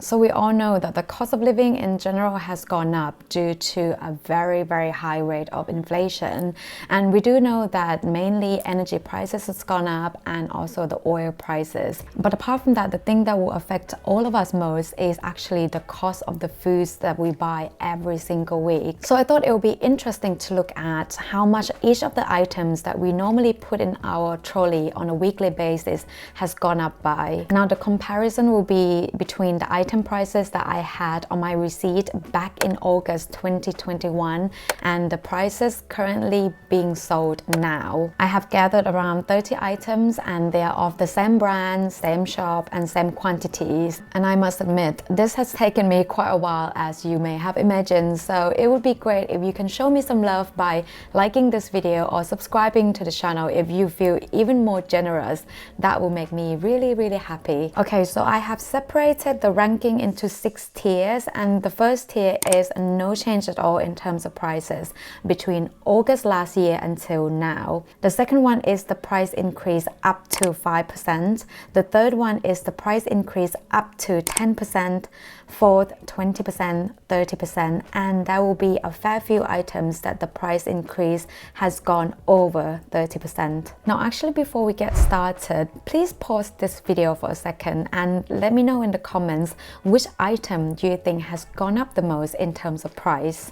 So we all know that the cost of living in general has gone up due to a very, very high rate of inflation. And we do know that mainly energy prices has gone up and also the oil prices. But apart from that, the thing that will affect all of us most is actually the cost of the foods that we buy every single week. So I thought it would be interesting to look at how much each of the items that we normally put in our trolley on a weekly basis has gone up by. Now the comparison will be between the item prices that I had on my receipt back in August 2021 and the prices currently being sold now. I have gathered around 30 items and they are of the same brand, same shop and same quantities. And I must admit, this has taken me quite a while, as you may have imagined, so it would be great if you can show me some love by liking this video or subscribing to the channel if you feel even more generous. That will make me really, really happy. Okay, so I have separated the ranking into 6 tiers, and the first tier is no change at all in terms of prices between August last year until now. The second one is the price increase up to 5%. The third one is the price increase up to 10%. Fourth, 20%, 30%, and there will be a fair few items that the price increase has gone over 30%. Now actually, before we get started, please pause this video for a second and let me know in the comments which item do you think has gone up the most in terms of price.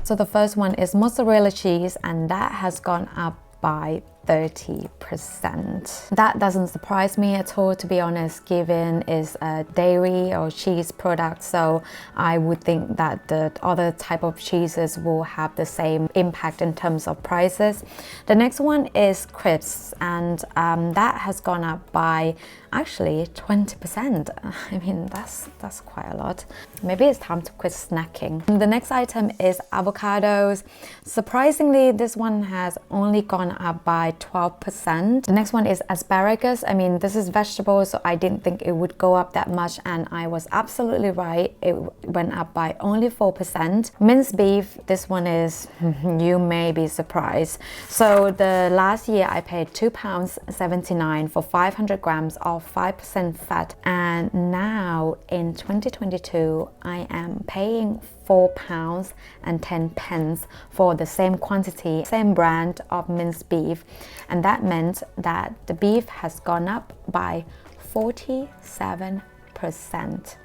So the first one is mozzarella cheese, and that has gone up by 30%. That doesn't surprise me at all, to be honest, given it's a dairy or cheese product, so I would think that the other type of cheeses will have the same impact in terms of prices. The next one is crisps, and that has gone up by actually 20%. I mean, that's quite a lot. Maybe it's time to quit snacking. The next item is avocados. Surprisingly, this one has only gone up by 12%. The next one is asparagus. I mean, this is vegetable, so I didn't think it would go up that much, and I was absolutely right. It went up by only 4%. Minced beef, this one is, you may be surprised. So the last year I paid £2.79 for 500 grams of 5% fat, and now in 2022 I am paying £4.10 for the same quantity, same brand of minced beef, and that meant that the beef has gone up by 47%.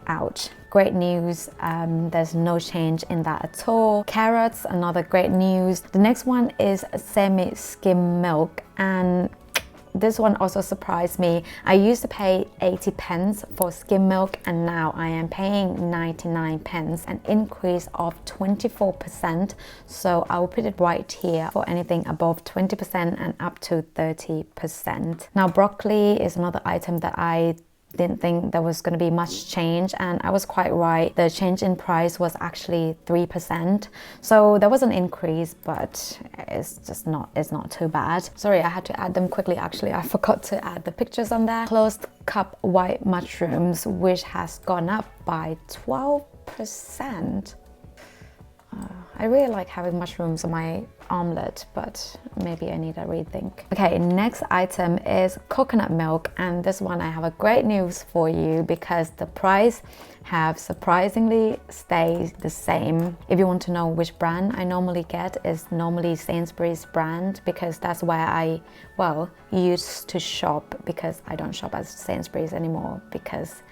Ouch. Great news. There's no change in that at all. Carrots, another great news. The next one is semi-skim milk, and this one also surprised me. I used to pay 80 pence for skim milk, and now I am paying 99 pence, an increase of 24%. So I will put it right here for anything above 20% and up to 30%. Now broccoli is another item that I didn't think there was going to be much change, and I was quite right. The change in price was actually 3%, so there was an increase, but it's not too bad. Sorry, I had to add them quickly. Actually, I forgot to add the pictures on there. Closed cup white mushrooms, which has gone up by 12%. I really like having mushrooms on my omelette, but maybe I need a rethink. Okay, next item is coconut milk, and this one I have a great news for you because the price have surprisingly stayed the same. If you want to know which brand I normally get, is normally Sainsbury's brand, because that's where I, well, used to shop, because I don't shop at Sainsbury's anymore because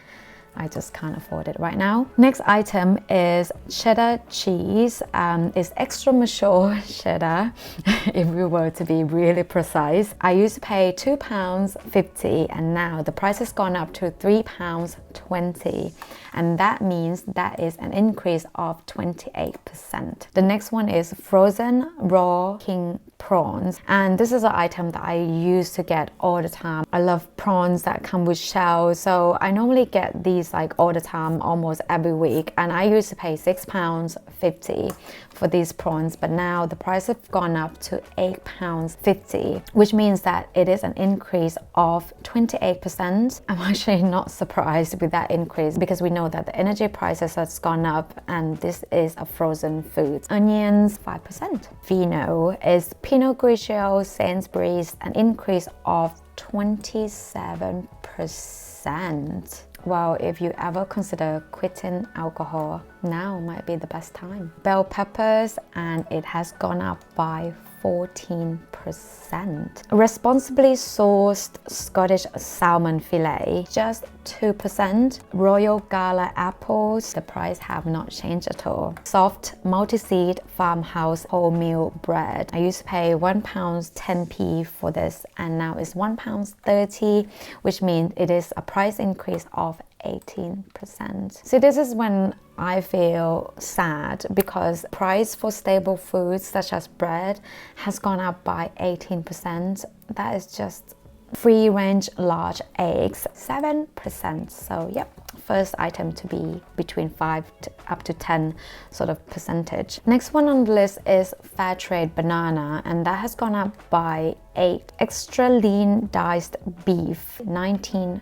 I just can't afford it right now. Next item is cheddar cheese. It's extra mature cheddar, if we were to be really precise. I used to pay £2.50, and now the price has gone up to £3.20, and that means that is an increase of 28%. The next one is frozen raw king prawns, and this is an item that I used to get all the time. I love prawns that come with shells, so I normally get these like all the time, almost every week, and I used to pay £6.50 for these prawns, but now the price has gone up to £8.50, which means that it is an increase of 28%. I'm actually not surprised with that increase because we know that the energy prices has gone up, and this is a frozen food. Onions, 5%. Vino is Pinot Grigio, Sainsbury's, an increase of 27%. well, if you ever consider quitting alcohol, now might be the best time. Bell peppers, and it has gone up by 14%. Responsibly sourced Scottish salmon fillet, just 2%. Royal Gala apples, the price have not changed at all. Soft multi-seed farmhouse wholemeal bread. I used to pay £1.10 for this, and now it's £1.30, which means it is a price increase of 18%. So this is when I feel sad, because price for staple foods such as bread has gone up by 18%. That is just free range large eggs, 7%. So yep, first item to be between 5 to up to 10 sort of percentage. Next one on the list is fair trade banana, and that has gone up by 8. Extra lean diced beef, 19%.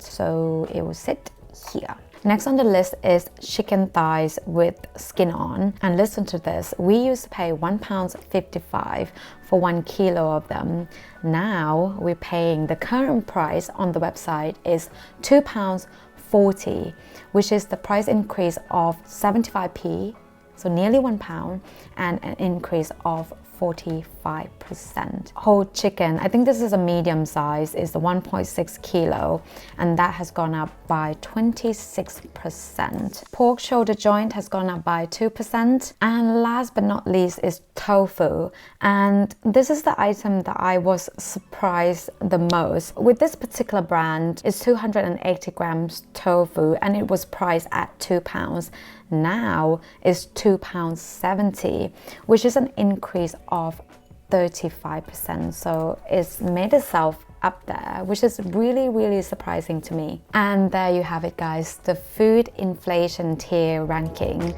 So it will sit here. Next on the list is chicken thighs with skin on, and listen to this, we used to pay £1.55 for 1 kilo of them. Now we're paying, the current price on the website is £2.40, which is the price increase of 75p, so nearly £1, and an increase of 45%. Whole chicken, I think this is a medium size, is the 1.6 kilo, and that has gone up by 26%. Pork shoulder joint has gone up by 2%. And last but not least is tofu. And this is the item that I was surprised the most. With this particular brand, it's 280 grams tofu, and it was priced at £2. Now it's £2.70, which is an increase of 35%. So it's made itself up there, which is really surprising to me. And there you have it, guys, the food inflation tier ranking.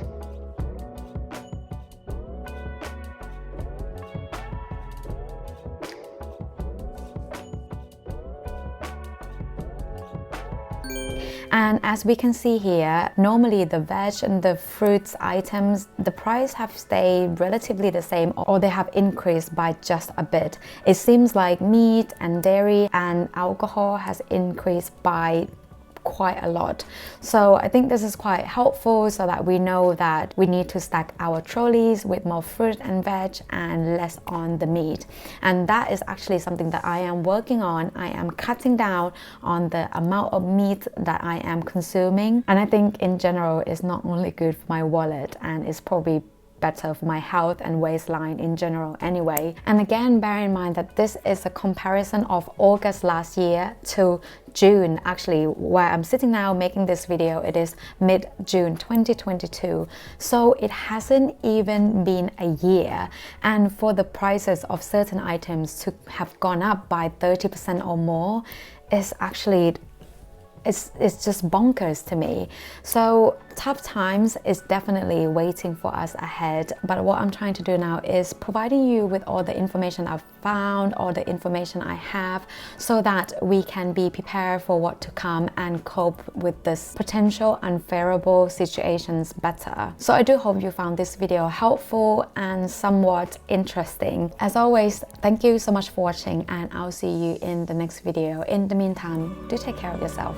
And as we can see here, normally the veg and the fruits items, the price have stayed relatively the same, or they have increased by just a bit. It seems like meat and dairy and alcohol has increased by quite a lot. So I think this is quite helpful, so that we know that we need to stack our trolleys with more fruit and veg and less on the meat. And that is actually something that I am working on. I am cutting down on the amount of meat that I am consuming, and I think in general it's not only good for my wallet, and it's probably better for my health and waistline in general anyway. And again, bear in mind that this is a comparison of August last year to June, actually, where I'm sitting now making this video. It is mid-June 2022, so it hasn't even been a year, and for the prices of certain items to have gone up by 30% or more is actually, it's just bonkers to me. So tough times is definitely waiting for us ahead, but what I'm trying to do now is providing you with all the information I've found, all the information I have, so that we can be prepared for what to come and cope with this potential unfavorable situations better. So I do hope you found this video helpful and somewhat interesting. As always, thank you so much for watching, and I'll see you in the next video. In the meantime, do take care of yourself.